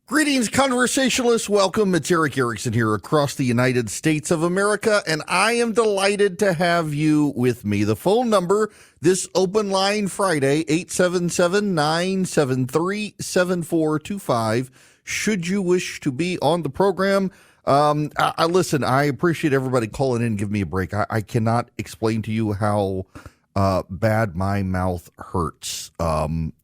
Greetings, conversationalists. Welcome. It's Eric Erickson here across the United States of America, and I am delighted to have you with me. The phone number, this open line Friday, 877-973-7425, should you wish to be on the program. Listen, I appreciate everybody calling in and giving me a break. I cannot explain to you how bad my mouth hurts.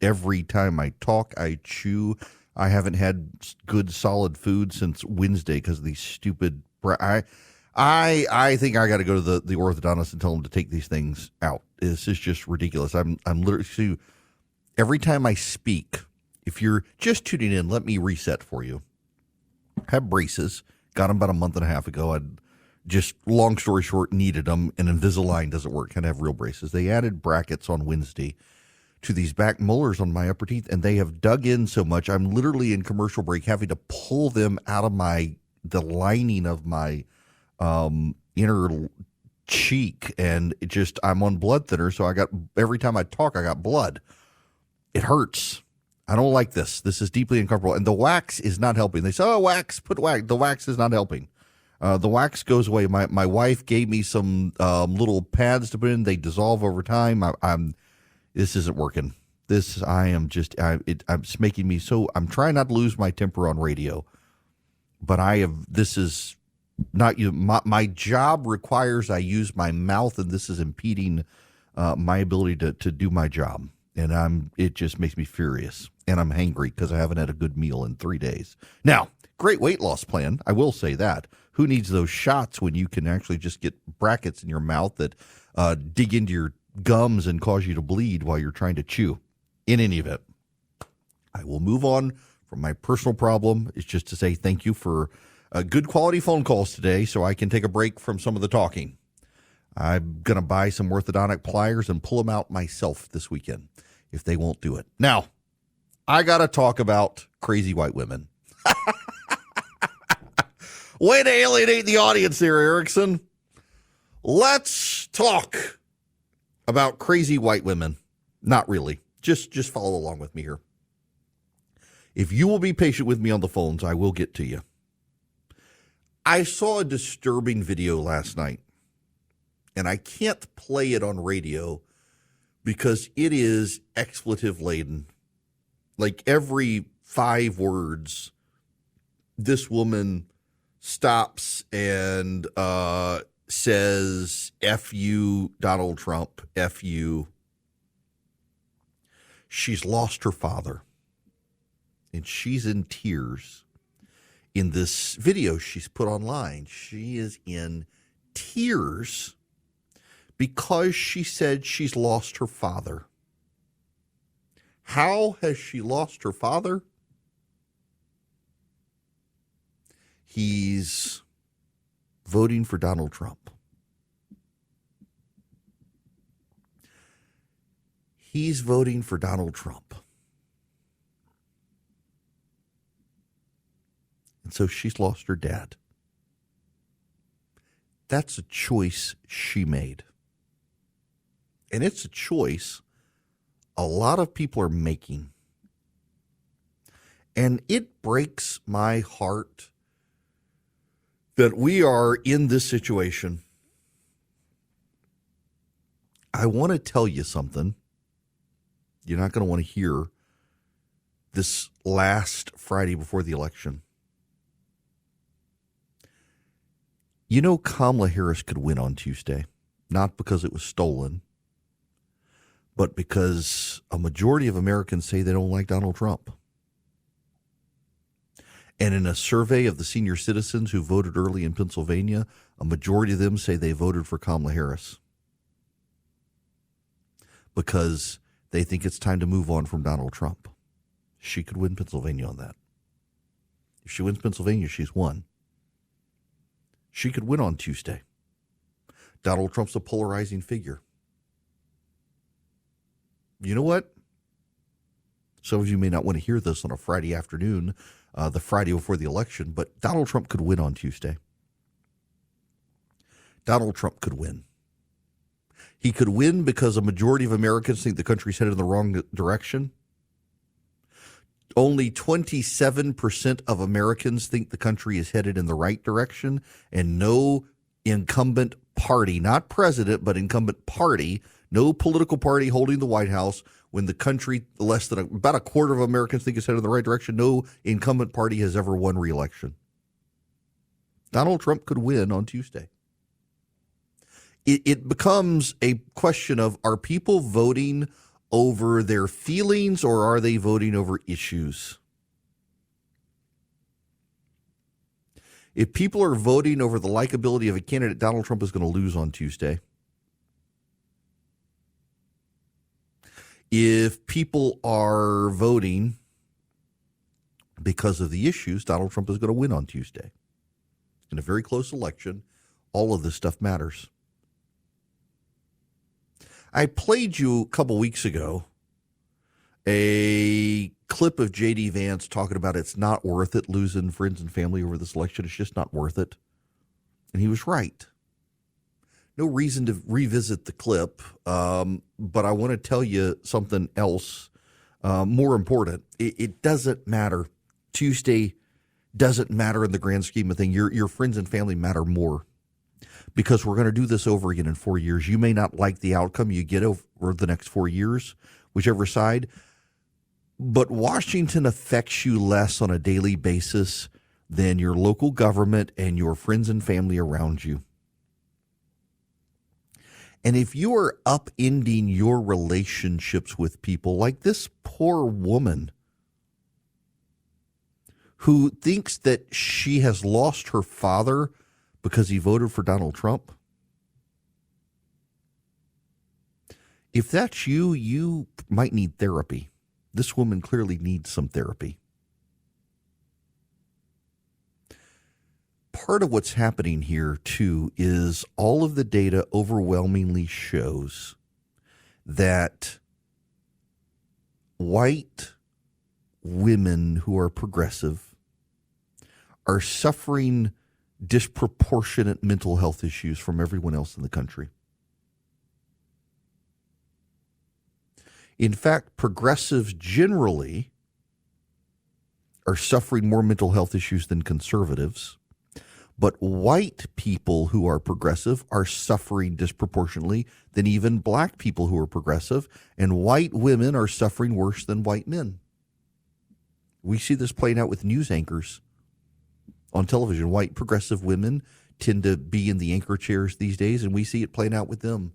Every time I talk, I chew. I haven't had good solid food since Wednesday because of these stupid. I think I got to go to the orthodontist and tell him to take these things out. This is just ridiculous. I'm literally every time I speak. If you're just tuning in, let me reset for you. Have braces. Got them about a month and a half ago. I'd just, long story short, needed them, and Invisalign doesn't work. Can't have real braces. They added brackets on Wednesday to these back molars on my upper teeth, and they have dug in so much. I'm literally in commercial break having to pull them out of the lining of my inner cheek, and I'm on blood thinner, so every time I talk, I got blood. It hurts. I don't like this. This is deeply uncomfortable, and the wax is not helping. They say, "Oh, wax, put wax." The wax is not helping. The wax goes away. My wife gave me some little pads to put in. They dissolve over time. This isn't working. It's making me so, I'm trying not to lose my temper on radio, but this is not, my job requires I use my mouth, and this is impeding my ability to do my job. And it just makes me furious, and I'm hangry because I haven't had a good meal in 3 days. Now, great weight loss plan. I will say that. Who needs those shots when you can actually just get brackets in your mouth that dig into your gums and cause you to bleed while you're trying to chew? In any event, I will move on from my personal problem. It's just to say thank you for good quality phone calls today so I can take a break from some of the talking. I'm going to buy some orthodontic pliers and pull them out myself this weekend if they won't do it. Now, I got to talk about crazy white women. Way to alienate the audience there, Erickson. Let's talk about crazy white women. Not really. Just follow along with me here. If you will be patient with me on the phones, I will get to you. I saw a disturbing video last night, and I can't play it on radio because it is expletive laden. Like every 5 words, this woman stops and says, F you, Donald Trump, F you. She's lost her father, and she's in tears. In this video she's put online, she is in tears because she said she's lost her father. How has she lost her father? He's voting for Donald Trump. He's voting for Donald Trump. And so she's lost her dad. That's a choice she made. And it's a choice a lot of people are making. And it breaks my heart that we are in this situation. I want to tell you something. You're not going to want to hear this last Friday before the election. You know, Kamala Harris could win on Tuesday, not because it was stolen, but because a majority of Americans say they don't like Donald Trump. And in a survey of the senior citizens who voted early in Pennsylvania, a majority of them say they voted for Kamala Harris because they think it's time to move on from Donald Trump. She could win Pennsylvania on that. If she wins Pennsylvania, she's won. She could win on Tuesday. Donald Trump's a polarizing figure. You know what? Some of you may not want to hear this on a Friday afternoon, the Friday before the election, but Donald Trump could win on Tuesday. Donald Trump could win. He could win because a majority of Americans think the country's headed in the wrong direction. Only 27% of Americans think the country is headed in the right direction, and no incumbent party, not president, but incumbent party, no political party holding the White House, when the country, less than about a quarter of Americans think it's headed in the right direction, no incumbent party has ever won re-election. Donald Trump could win on Tuesday. It becomes a question of, are people voting over their feelings or are they voting over issues? If people are voting over the likability of a candidate, Donald Trump is going to lose on Tuesday. If people are voting because of the issues, Donald Trump is going to win on Tuesday. In a very close election, all of this stuff matters. I played you a couple weeks ago a clip of J.D. Vance talking about it's not worth it losing friends and family over this election. It's just not worth it. And he was right. No reason to revisit the clip, but I want to tell you something else more important. It doesn't matter. Tuesday doesn't matter in the grand scheme of things. Your friends and family matter more, because we're going to do this over again in 4 years. You may not like the outcome you get over the next 4 years, whichever side, but Washington affects you less on a daily basis than your local government and your friends and family around you. And if you are upending your relationships with people, like this poor woman who thinks that she has lost her father because he voted for Donald Trump, if that's you, you might need therapy. This woman clearly needs some therapy. Part of what's happening here, too, is all of the data overwhelmingly shows that white women who are progressive are suffering disproportionate mental health issues from everyone else in the country. In fact, progressives generally are suffering more mental health issues than conservatives. But white people who are progressive are suffering disproportionately than even black people who are progressive, and white women are suffering worse than white men. We see this playing out with news anchors on television. White progressive women tend to be in the anchor chairs these days, and we see it playing out with them.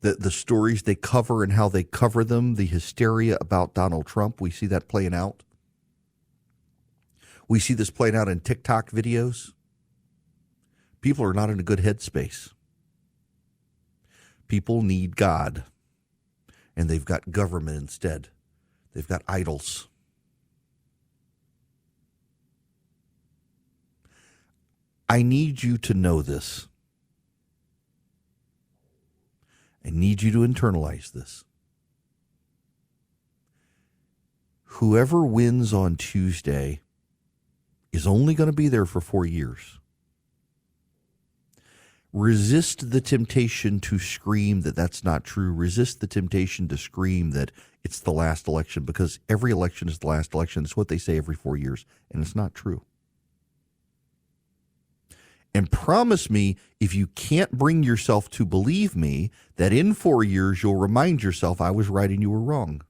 The stories they cover and how they cover them, the hysteria about Donald Trump, we see that playing out. We see this playing out in TikTok videos. People are not in a good headspace. People need God, and they've got government instead. They've got idols. I need you to know this. I need you to internalize this. Whoever wins on Tuesday is only going to be there for 4 years. Resist the temptation to scream that that's not true. Resist the temptation to scream that it's the last election, because every election is the last election. It's what they say every 4 years, and it's not true. And promise me, if you can't bring yourself to believe me, that in 4 years you'll remind yourself I was right and you were wrong.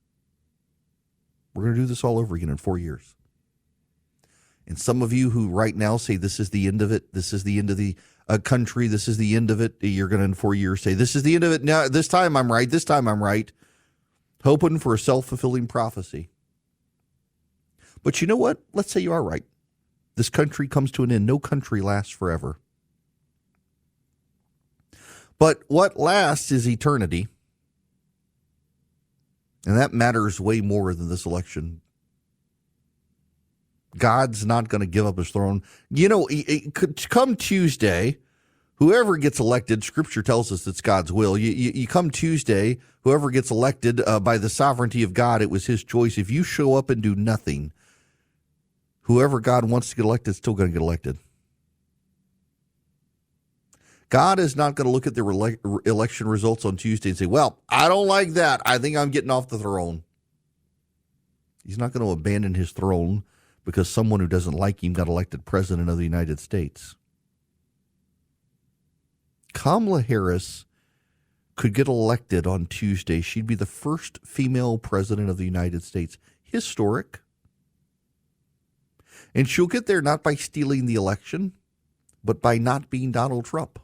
We're going to do this all over again in 4 years. And some of you who right now say this is the end of it, this is the end of the country, this is the end of it, you're going to in 4 years say this is the end of it. Now, this time I'm right, this time I'm right. Hoping for a self-fulfilling prophecy. But you know what? Let's say you are right. This country comes to an end. No country lasts forever. But what lasts is eternity. And that matters way more than this election. God's not going to give up his throne. You know, come Tuesday, whoever gets elected, Scripture tells us it's God's will. You come Tuesday, whoever gets elected by the sovereignty of God, it was his choice. If you show up and do nothing, whoever God wants to get elected is still going to get elected. God is not going to look at the election results on Tuesday and say, well, I don't like that. I think I'm getting off the throne. He's not going to abandon his throne because someone who doesn't like him got elected president of the United States. Kamala Harris could get elected on Tuesday. She'd be the first female president of the United States. Historic. And she'll get there not by stealing the election, but by not being Donald Trump.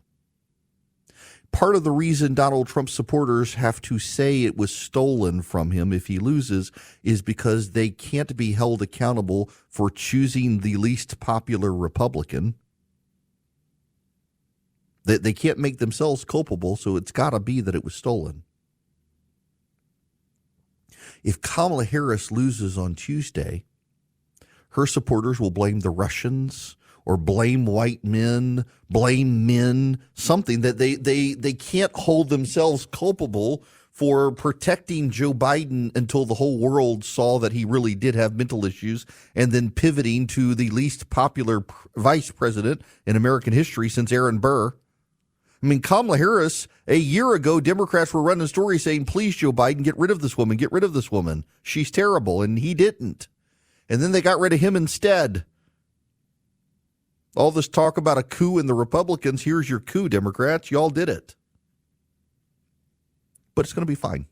Part of the reason Donald Trump supporters have to say it was stolen from him if he loses is because they can't be held accountable for choosing the least popular Republican. They can't make themselves culpable, so it's got to be that it was stolen. If Kamala Harris loses on Tuesday, her supporters will blame the Russians or blame white men, blame men, something that they can't hold themselves culpable for protecting Joe Biden until the whole world saw that he really did have mental issues, and then pivoting to the least popular vice president in American history since Aaron Burr. I mean, Kamala Harris, a year ago, Democrats were running stories saying, please, Joe Biden, get rid of this woman, get rid of this woman. She's terrible, and he didn't. And then they got rid of him instead. All this talk about a coup in the Republicans, here's your coup, Democrats. Y'all did it. But it's going to be fine.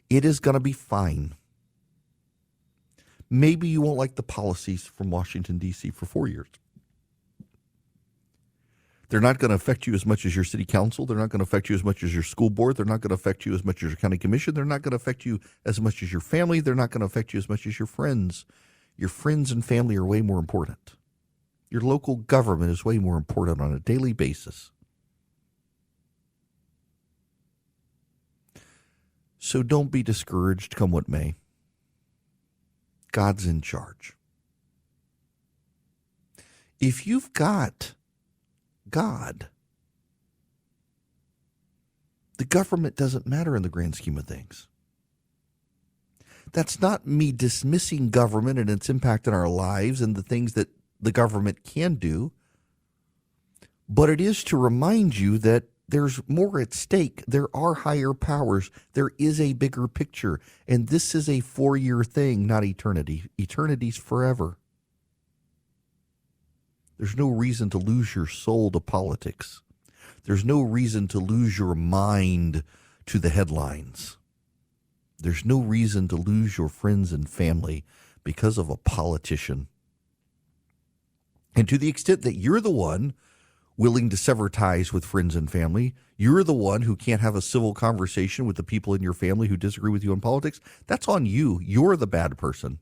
It is going to be fine. Maybe you won't like the policies from Washington, D.C. for 4 years. They're not going to affect you as much as your city council. They're not going to affect you as much as your school board. They're not going to affect you as much as your county commission. They're not going to affect you as much as your family. They're not going to affect you as much as your friends. Your friends and family are way more important. Your local government is way more important on a daily basis. So don't be discouraged, come what may. God's in charge. If you've got God, the government doesn't matter in the grand scheme of things. That's not me dismissing government and its impact on our lives and the things that the government can do, but it is to remind you that there's more at stake. There are higher powers. There is a bigger picture, and this is a 4-year thing, not eternity. Eternity's forever. There's no reason to lose your soul to politics. There's no reason to lose your mind to the headlines. There's no reason to lose your friends and family because of a politician. And to the extent that you're the one willing to sever ties with friends and family, you're the one who can't have a civil conversation with the people in your family who disagree with you on politics, that's on you. You're the bad person.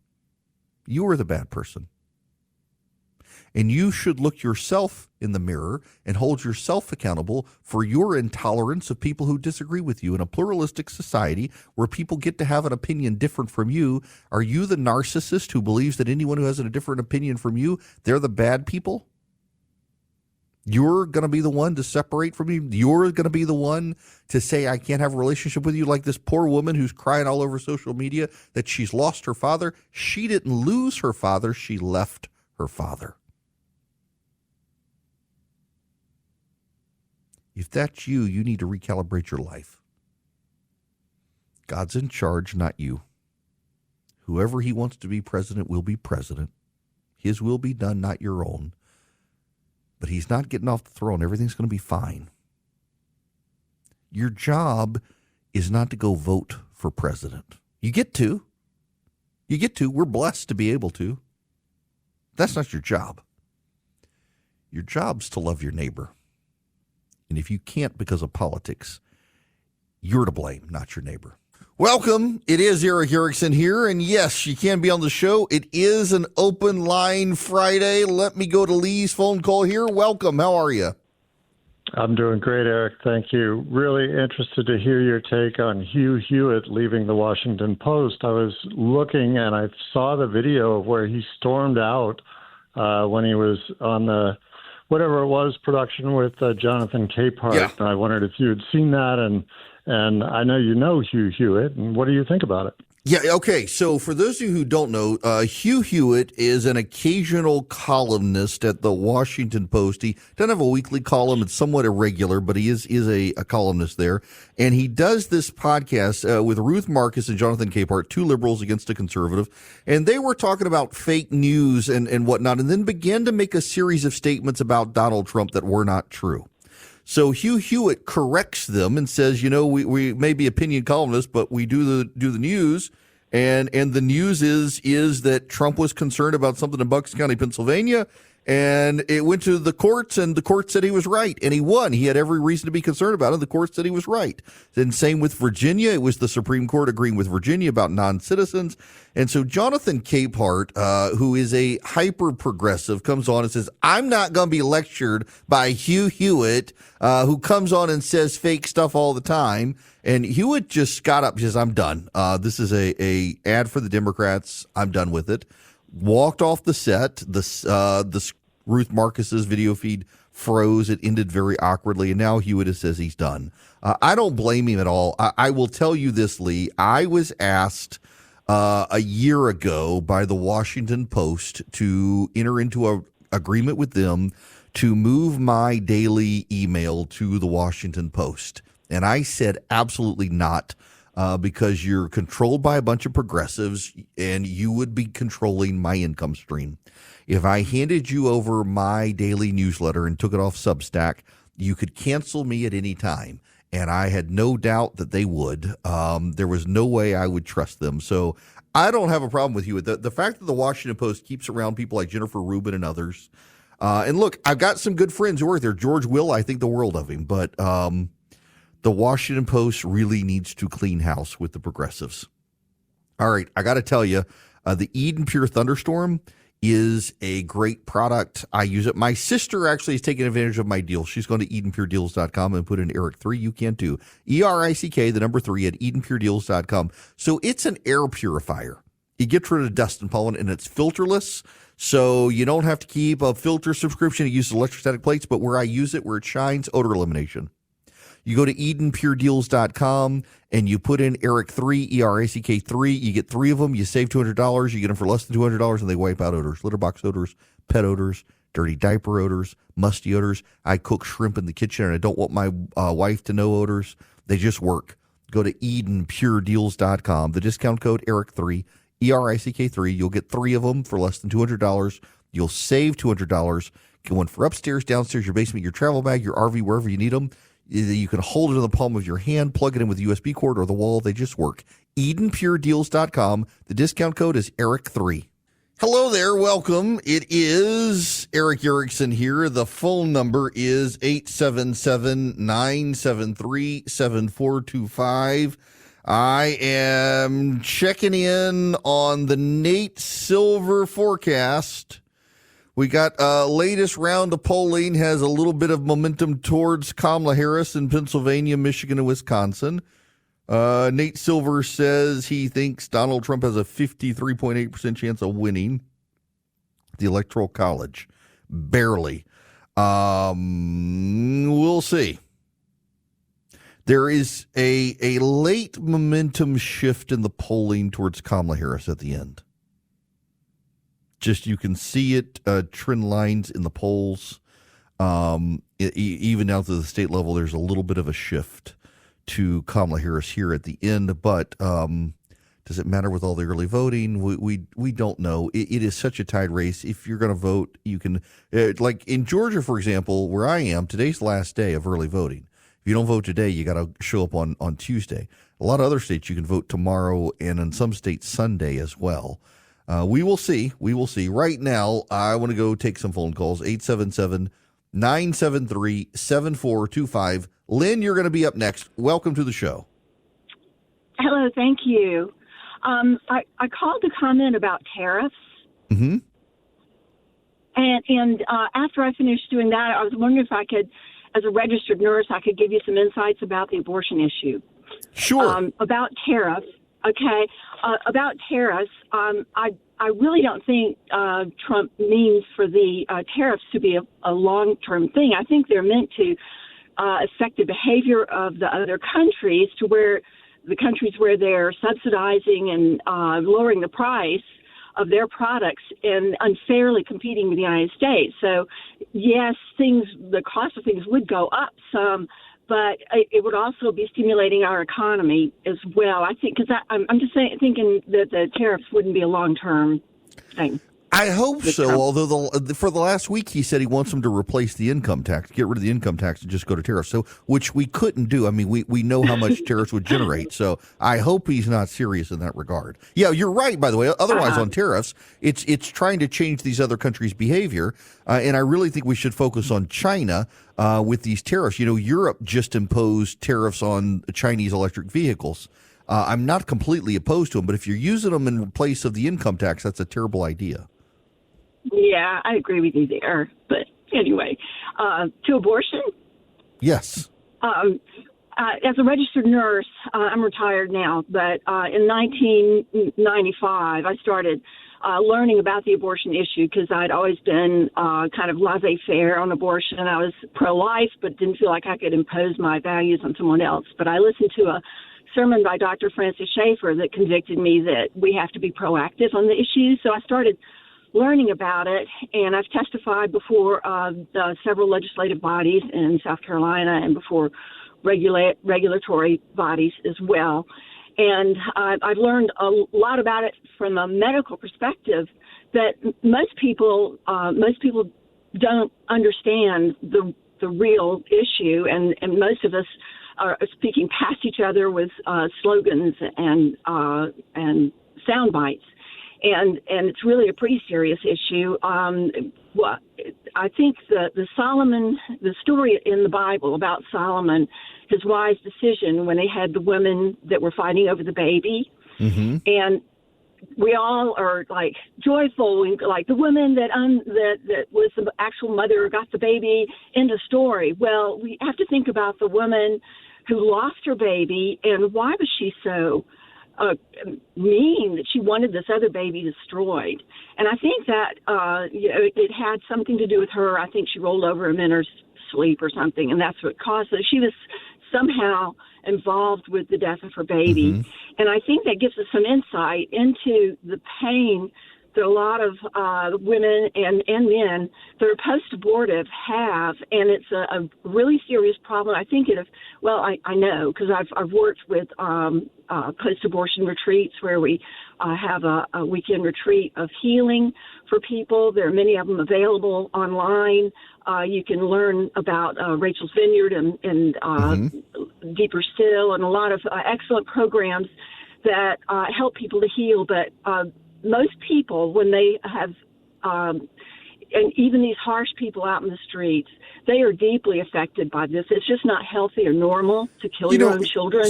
You're the bad person. And you should look yourself in the mirror and hold yourself accountable for your intolerance of people who disagree with you. In a pluralistic society where people get to have an opinion different from you, are you the narcissist who believes that anyone who has a different opinion from you, they're the bad people? You're going to be the one to separate from you. You're going to be the one to say, I can't have a relationship with you, like this poor woman who's crying all over social media that she's lost her father. She didn't lose her father. She left her father. If that's you, you need to recalibrate your life. God's in charge, not you. Whoever he wants to be president will be president. His will be done, not your own. But he's not getting off the throne. Everything's going to be fine. Your job is not to go vote for president. You get to. We're blessed to be able to. That's not your job. Your job's to love your neighbor. And if you can't because of politics, you're to blame, not your neighbor. Welcome. It is Eric Erickson here. And yes, you can be on the show. It is an open line Friday. Let me go to Lee's phone call here. Welcome. How are you? I'm doing great, Eric. Thank you. Really interested to hear your take on Hugh Hewitt leaving the Washington Post. I was looking and I saw the video of where he stormed out when he was on the whatever it was, production with Jonathan Capehart. Yeah. And I wondered if you had seen that, and I know you know Hugh Hewitt, and what do you think about it? Yeah, okay. So for those of you who don't know, Hugh Hewitt is an occasional columnist at the Washington Post. He doesn't have a weekly column. It's somewhat irregular, but he is a columnist there. And he does this podcast with Ruth Marcus and Jonathan Capehart, two liberals against a conservative. And they were talking about fake news and whatnot, and then began to make a series of statements about Donald Trump that were not true. So Hugh Hewitt corrects them and says, we may be opinion columnists, but we do the news, and the news is that Trump was concerned about something in Bucks County, Pennsylvania, and it went to the courts, and the court said he was right, and he won. He had every reason to be concerned about it. The court said he was right. Then same with Virginia. It was the Supreme Court agreeing with Virginia about non-citizens. And so Jonathan Capehart, who is a hyper-progressive, comes on and says, I'm not going to be lectured by Hugh Hewitt, who comes on and says fake stuff all the time. And Hewitt just got up and says, I'm done. This is a ad for the Democrats. I'm done with it. Walked off the set. The Ruth Marcus's video feed froze. It ended very awkwardly. And now Hewitt says he's done. I don't blame him at all. I will tell you this, Lee. I was asked a year ago by the Washington Post to enter into an agreement with them to move my daily email to the Washington Post. And I said absolutely not. Because you're controlled by a bunch of progressives and you would be controlling my income stream. If I handed you over my daily newsletter and took it off Substack, you could cancel me at any time. And I had no doubt that they would. There was no way I would trust them. So I don't have a problem with you. The fact that the Washington Post keeps around people like Jennifer Rubin and others. And look, I've got some good friends who work there. George Will, I think the world of him. But the Washington Post really needs to clean house with the progressives. All right, I got to tell you, the Eden Pure Thunderstorm is a great product. I use it. My sister actually is taking advantage of my deal. She's going to EdenPureDeals.com and put in Eric3. You can too. ERICK, the number 3 at EdenPureDeals.com. So it's an air purifier. It gets rid of dust and pollen, and it's filterless. So you don't have to keep a filter subscription. It uses electrostatic plates, but where I use it, where it shines, odor elimination. You go to EdenPureDeals.com and you put in Eric3, ERICK3. You get 3 of them. You save $200. You get them for less than $200, and they wipe out odors, litter box odors, pet odors, dirty diaper odors, musty odors. I cook shrimp in the kitchen, and I don't want my wife to know odors. They just work. Go to EdenPureDeals.com. The discount code Eric3, ERICK3. You'll get 3 of them for less than $200. You'll save $200. Get one for upstairs, downstairs, your basement, your travel bag, your RV, wherever you need them. You can hold it in the palm of your hand, plug it in with a USB cord or the wall. They just work. EdenPureDeals.com. The discount code is Eric3. Hello there. Welcome. It is Eric Erickson here. The phone number is 877-973-7425. I am checking in on the Nate Silver forecast. We got latest round of polling has a little bit of momentum towards Kamala Harris in Pennsylvania, Michigan, and Wisconsin. Nate Silver says he thinks Donald Trump has a 53.8% chance of winning the Electoral College. Barely. We'll see. There is a late momentum shift in the polling towards Kamala Harris at the end. Just you can see it, trend lines in the polls. Even down to the state level, there's a little bit of a shift to Kamala Harris here at the end. But does it matter with all the early voting? We don't know. It is such a tight race. If you're going to vote, you can like in Georgia, for example, where I am. Today's the last day of early voting. If you don't vote today, you got to show up on Tuesday. A lot of other states you can vote tomorrow, and in some states Sunday as well. We will see. We will see. Right now, I want to go take some phone calls. 877-973-7425. Lynn, you're going to be up next. Welcome to the show. Hello. Thank you. I called to comment about tariffs. Mm-hmm. And after I finished doing that, I was wondering if I could, as a registered nurse, I could give you some insights about the abortion issue. Sure. About tariffs. Okay. About tariffs, I really don't think Trump means for the tariffs to be a long-term thing. I think they're meant to affect the behavior of the other countries to where the countries where they're subsidizing and lowering the price of their products and unfairly competing with the United States. So, yes, the cost of things would go up some, but it would also be stimulating our economy as well. I think, because I'm just thinking that the tariffs wouldn't be a long-term thing. I hope so, although for the last week he said he wants them to replace the income tax, get rid of the income tax and just go to tariffs, so which we couldn't do. I mean, we know how much tariffs would generate, so I hope he's not serious in that regard. Yeah, you're right, by the way. Otherwise, on tariffs, it's trying to change these other countries' behavior, and I really think we should focus on China with these tariffs. You know, Europe just imposed tariffs on Chinese electric vehicles. I'm not completely opposed to them, but if you're using them in place of the income tax, that's a terrible idea. Yeah, I agree with you there. But anyway, to abortion? Yes. As a registered nurse, I'm retired now, but in 1995, I started learning about the abortion issue because I'd always been kind of laissez-faire on abortion. I was pro-life, but didn't feel like I could impose my values on someone else. But I listened to a sermon by Dr. Francis Schaeffer that convicted me that we have to be proactive on the issue. So I started learning about it, and I've testified before several legislative bodies in South Carolina and before regulatory bodies as well. And I've learned a lot about it from a medical perspective that most people don't understand the real issue, and most of us are speaking past each other with slogans and sound bites. And it's really a pretty serious issue. Well, I think the story in the Bible about Solomon, his wise decision when they had the women that were fighting over the baby, and we all are like joyful, like the woman that was the actual mother got the baby. End of story. Well, we have to think about the woman who lost her baby, and why was she so mean that she wanted this other baby destroyed. And I think that it had something to do with her. I think she rolled over him in her sleep or something, and that's what caused it. She was somehow involved with the death of her baby. And I think that gives us some insight into the pain that a lot of women and men that are post-abortive have, and it's a really serious problem. I think I know because I've worked with post-abortion retreats where we have a weekend retreat of healing for people. There are many of them available online. You can learn about Rachel's Vineyard and Deeper Still, and a lot of excellent programs that help people to heal. But most people, when they have, and even these harsh people out in the streets, they are deeply affected by this. It's just not healthy or normal to kill your own children,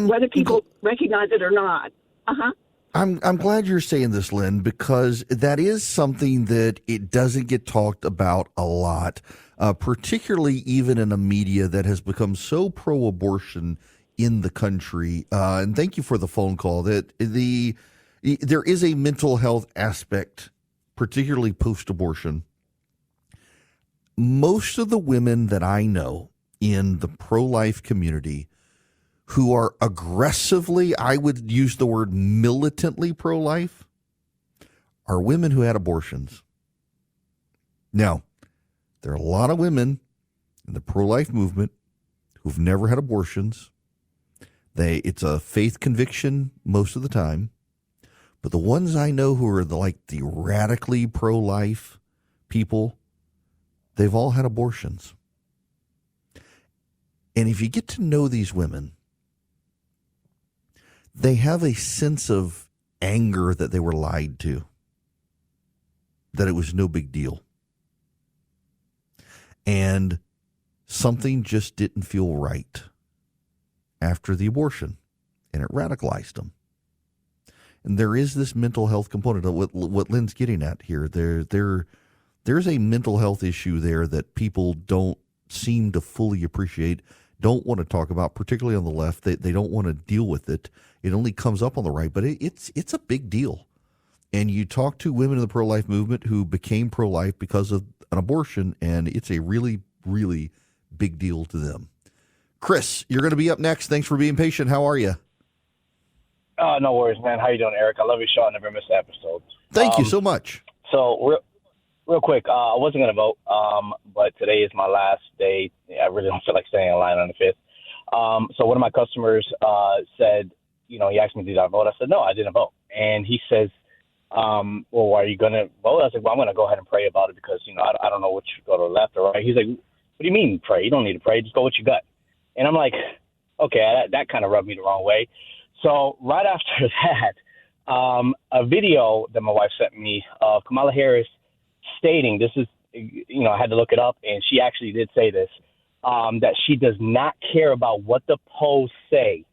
whether people recognize it or not. I'm glad you're saying this, Lynn, because that is something that it doesn't get talked about a lot, particularly even in a media that has become so pro-abortion in the country. And thank you for the phone call. There is a mental health aspect, particularly post-abortion. Most of the women that I know in the pro-life community who are aggressively, I would use the word militantly pro-life, are women who had abortions. Now, there are a lot of women in the pro-life movement who've never had abortions. It's a faith conviction most of the time. But the ones I know who are the radically pro-life people, they've all had abortions. And if you get to know these women, they have a sense of anger that they were lied to, that it was no big deal. And something just didn't feel right after the abortion, and it radicalized them. And there is this mental health component of what Lynn's getting at here. There's a mental health issue there that people don't seem to fully appreciate, don't want to talk about, particularly on the left. They don't want to deal with it. It only comes up on the right, but it's a big deal. And you talk to women in the pro-life movement who became pro-life because of an abortion, and it's a really, really big deal to them. Chris, you're going to be up next. Thanks for being patient. How are you? No worries, man. How you doing, Eric? I love your show. I never miss an episode. Thank you so much. So, real quick, I wasn't going to vote, but today is my last day. I really don't feel like staying in line on the 5th. So one of my customers said, he asked me, did I vote? I said, no, I didn't vote. And he says, well, are you going to vote? I was like, well, I'm going to go ahead and pray about it because, I don't know which go to the left or right. He's like, what do you mean pray? You don't need to pray. Just go with your gut. And I'm like, okay, that kind of rubbed me the wrong way. So right after that, a video that my wife sent me of Kamala Harris stating, this is, I had to look it up, and she actually did say this, that she does not care about what the polls say.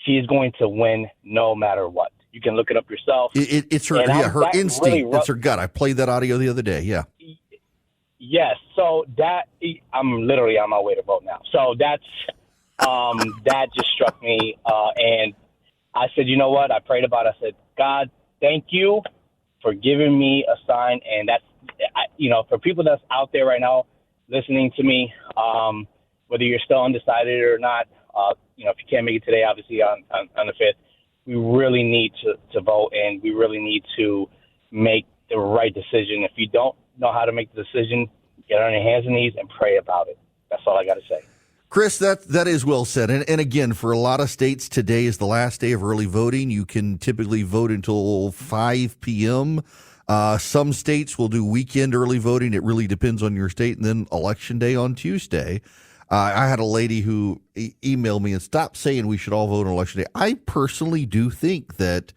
She is going to win no matter what. You can look it up yourself. It's her, her instinct. Really it's her gut. I played that audio the other day. Yeah. Yes. So I'm literally on my way to vote now. So that just struck me. And I said, you know what? I prayed about it. I said, God, thank you for giving me a sign. And that's, for people that's out there right now listening to me, whether you're still undecided or not, if you can't make it today, obviously on the 5th, we really need to vote, and we really need to make the right decision. If you don't know how to make the decision, get on your hands and knees and pray about it. That's all I got to say. Chris, that is well said. And again, for a lot of states, today is the last day of early voting. You can typically vote until 5 p.m. Some states will do weekend early voting. It really depends on your state. And then Election Day on Tuesday. I had a lady who emailed me and stopped saying we should all vote on Election Day. I personally do think that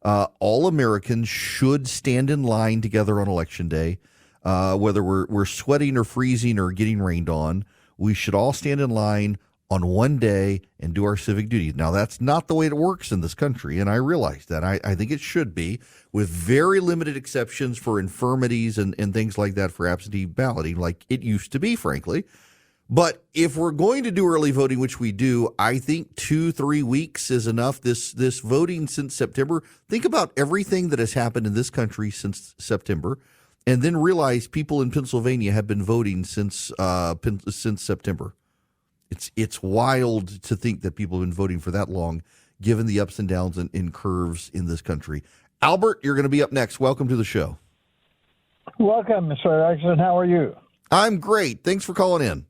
all Americans should stand in line together on Election Day, whether we're sweating or freezing or getting rained on. We should all stand in line on one day and do our civic duty. Now, that's not the way it works in this country, and I realize that. I think it should be, with very limited exceptions for infirmities and things like that for absentee balloting, like it used to be, frankly. But if we're going to do early voting, which we do, I think 2-3 weeks is enough. This voting since September, think about everything that has happened in this country since September, and then realize people in Pennsylvania have been voting since September. It's wild to think that people have been voting for that long, given the ups and downs in curves in this country. Albert, you're going to be up next. Welcome to the show. Welcome, Mr. Erickson. How are you? I'm great. Thanks for calling in.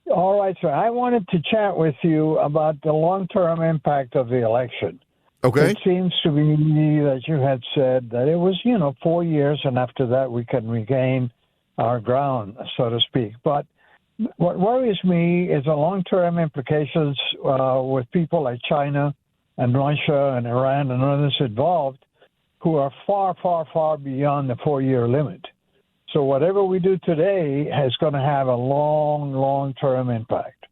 All right, sir. I wanted to chat with you about the long-term impact of the election. Okay. It seems to me that you had said that it was, 4 years, and after that we can regain our ground, so to speak. But what worries me is the long-term implications with people like China and Russia and Iran and others involved who are far, far, far beyond the 4-year limit. So whatever we do today is going to have a long-term impact.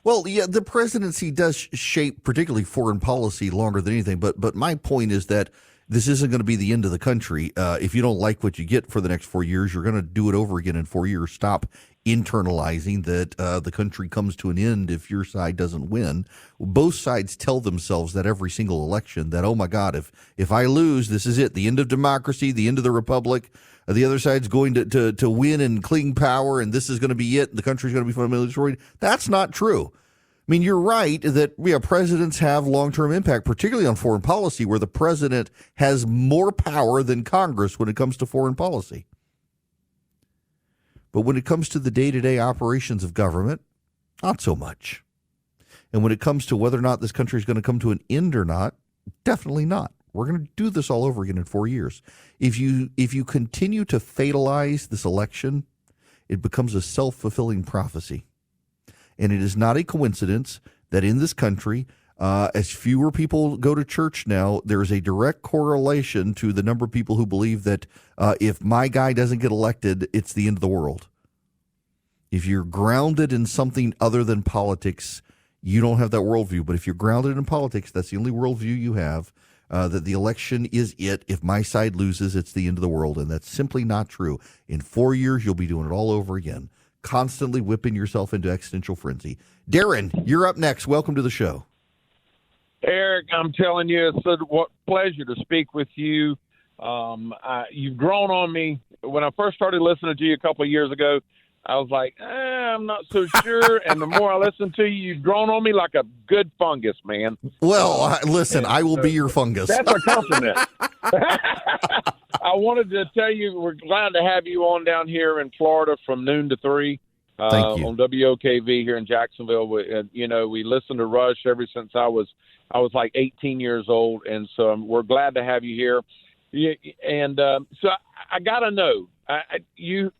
Well, yeah, the presidency does shape particularly foreign policy longer than anything. But my point is that this isn't going to be the end of the country. If you don't like what you get for the next 4 years, you're going to do it over again in 4 years. Stop internalizing that the country comes to an end if your side doesn't win. Both sides tell themselves that every single election that, oh, my God, if I lose, this is it, the end of democracy, the end of the republic. The other side's going to win and cling power, and this is going to be it. The country's going to be fundamentally destroyed. That's not true. I mean, you're right that presidents have long-term impact, particularly on foreign policy, where the president has more power than Congress when it comes to foreign policy. But when it comes to the day-to-day operations of government, not so much. And when it comes to whether or not this country is going to come to an end or not, definitely not. We're going to do this all over again in 4 years. If you continue to fatalize this election, it becomes a self-fulfilling prophecy. And it is not a coincidence that in this country, as fewer people go to church now, there is a direct correlation to the number of people who believe that if my guy doesn't get elected, it's the end of the world. If you're grounded in something other than politics, you don't have that worldview. But if you're grounded in politics, that's the only worldview you have. That the election is it. If my side loses, it's the end of the world. And that's simply not true. In 4 years, you'll be doing it all over again, constantly whipping yourself into existential frenzy. Darren, you're up next. Welcome to the show. Eric, I'm telling you, it's a pleasure to speak with you. You've grown on me. When I first started listening to you a couple of years ago, I was like, I'm not so sure. And the more I listen to you, you've grown on me like a good fungus, man. Well, listen, I will be your fungus. That's a compliment. I wanted to tell you we're glad to have you on down here in Florida from noon to 3. Thank you. On WOKV here in Jacksonville. We listened to Rush ever since I was like 18 years old, and so we're glad to have you here. And so I got to know, your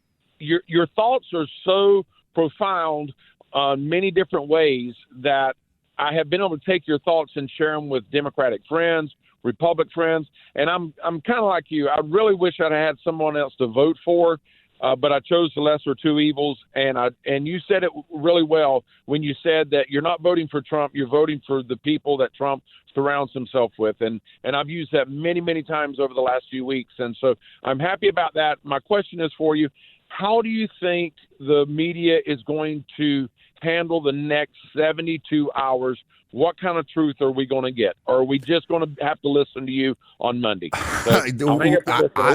thoughts are so profound on many different ways that I have been able to take your thoughts and share them with Democratic friends, Republican friends, and I'm kind of like you. I really wish I'd had someone else to vote for. But I chose the lesser two evils, and you said it really well when you said that you're not voting for Trump, you're voting for the people that Trump surrounds himself with, and I've used that many, many times over the last few weeks, and so I'm happy about that. My question is for you, how do you think the media is going to handle the next 72 hours? What kind of truth are we going to get? Or are we just going to have to listen to you on Monday? So,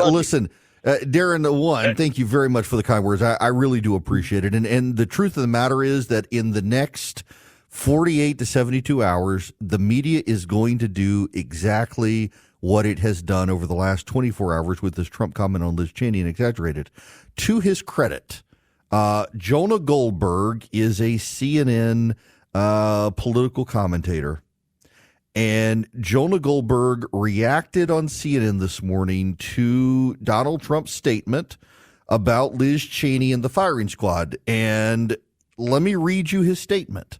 listen. Darren, thank you very much for the kind words. I really do appreciate it. And the truth of the matter is that in the next 48 to 72 hours, the media is going to do exactly what it has done over the last 24 hours with this Trump comment on Liz Cheney and exaggerated. To his credit, Jonah Goldberg is a CNN political commentator. And Jonah Goldberg reacted on CNN this morning to Donald Trump's statement about Liz Cheney and the firing squad. And let me read you his statement.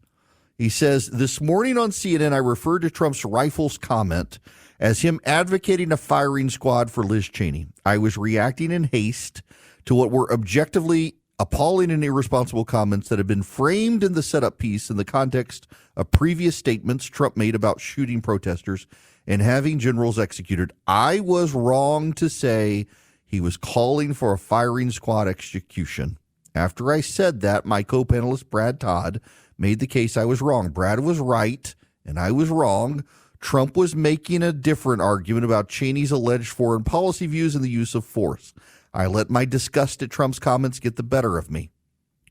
He says, "This morning on CNN, I referred to Trump's rifles comment as him advocating a firing squad for Liz Cheney. I was reacting in haste to what were objectively appalling and irresponsible comments that have been framed in the setup piece in the context of previous statements Trump made about shooting protesters and having generals executed. I was wrong to say he was calling for a firing squad execution. After I said that, my co-panelist Brad Todd made the case I was wrong. Brad was right, and I was wrong. Trump was making a different argument about Cheney's alleged foreign policy views and the use of force. I let my disgust at Trump's comments get the better of me."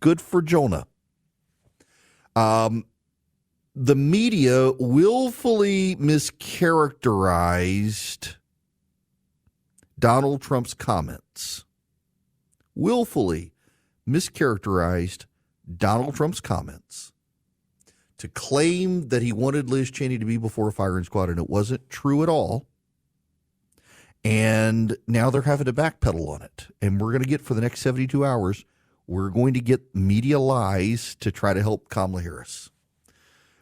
Good for Jonah. The media willfully mischaracterized Donald Trump's comments. Willfully mischaracterized Donald Trump's comments to claim that he wanted Liz Cheney to be before a firing squad, and it wasn't true at all. And now they're having to backpedal on it. And we're going to get, for the next 72 hours, we're going to get media lies to try to help Kamala Harris.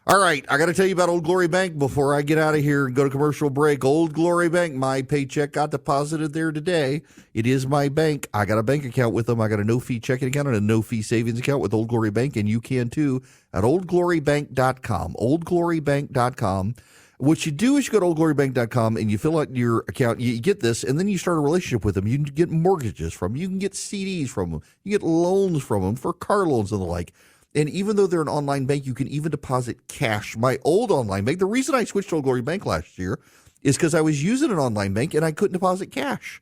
All right, I got to tell you about Old Glory Bank before I get out of here and go to commercial break. Old Glory Bank, my paycheck got deposited there today. It is my bank. I got a bank account with them. I got a no-fee checking account and a no-fee savings account with Old Glory Bank, and you can too at oldglorybank.com. Oldglorybank.com. What you do is you go to oldglorybank.com and you fill out your account. You get this, and then you start a relationship with them. You can get mortgages from them. You can get CDs from them. You get loans from them for car loans and the like. And even though they're an online bank, you can even deposit cash. My old online bank, the reason I switched to Old Glory Bank last year is because I was using an online bank and I couldn't deposit cash.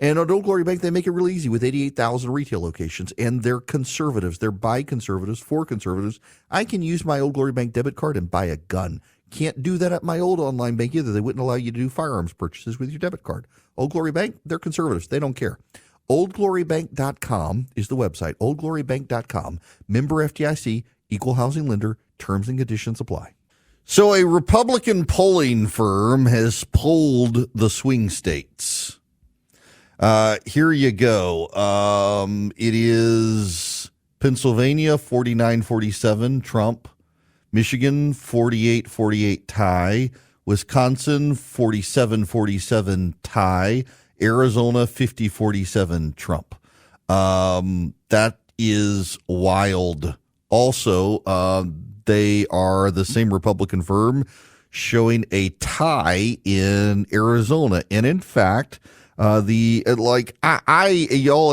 And at Old Glory Bank, they make it really easy with 88,000 retail locations, and they're conservatives. They're by conservatives, for conservatives. I can use my Old Glory Bank debit card and buy a gun. Can't do that at my old online bank either. They wouldn't allow you to do firearms purchases with your debit card. Old Glory Bank, they're conservatives. They don't care. Oldglorybank.com is the website. Oldglorybank.com. Member FDIC, equal housing lender. Terms and conditions apply. So a Republican polling firm has polled the swing states. Here you go. It is Pennsylvania 49-47 Trump. Michigan 48-48 tie. Wisconsin 47-47 tie. Arizona 50-47 Trump. That is wild. Also, they are the same Republican firm showing a tie in Arizona. And in fact, y'all,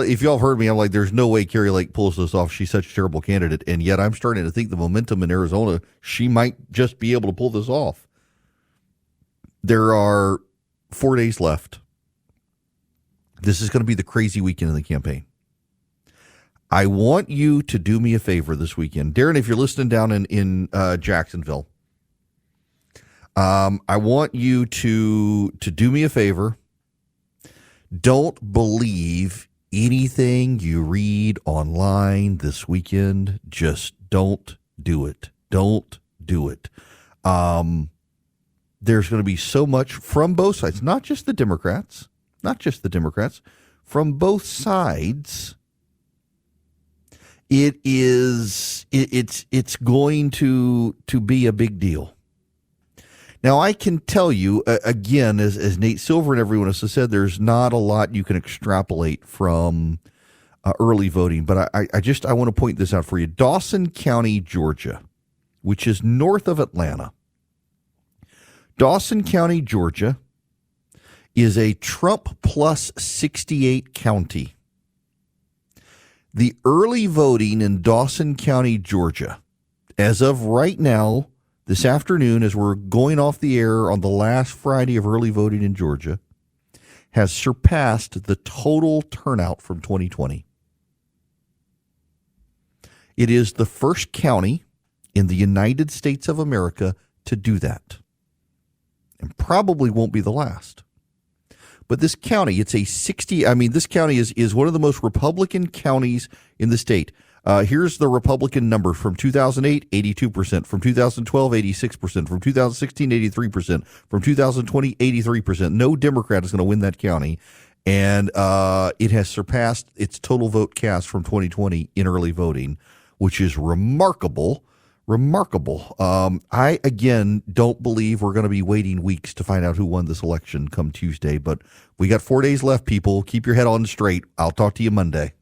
if y'all heard me, I'm like, there's no way Carrie Lake pulls this off. She's such a terrible candidate. And yet I'm starting to think the momentum in Arizona, she might just be able to pull this off. There are 4 days left. This is going to be the crazy weekend in the campaign. I want you to do me a favor this weekend. Darren, if you're listening down in Jacksonville, I want you to do me a favor. Don't believe anything you read online this weekend. Just don't do it. Don't do it. There's going to be so much from both sides, not just the Democrats, from both sides. It's going to be a big deal. Now, I can tell you, again, as Nate Silver and everyone else has said, there's not a lot you can extrapolate from early voting. But I want to point this out for you. Dawson County, Georgia, which is north of Atlanta. Dawson County, Georgia, is a Trump plus 68 county. The early voting in Dawson County, Georgia, as of right now, this afternoon, as we're going off the air on the last Friday of early voting in Georgia, has surpassed the total turnout from 2020. It is the first county in the United States of America to do that, and probably won't be the last. But this county, it's a 60, this county is one of the most Republican counties in the state. Here's the Republican number from 2008, 82%, from 2012, 86%, from 2016, 83%, from 2020, 83%. No Democrat is going to win that county. And it has surpassed its total vote cast from 2020 in early voting, which is remarkable. I, again, don't believe we're going to be waiting weeks to find out who won this election come Tuesday. But we got 4 days left, people. Keep your head on straight. I'll talk to you Monday.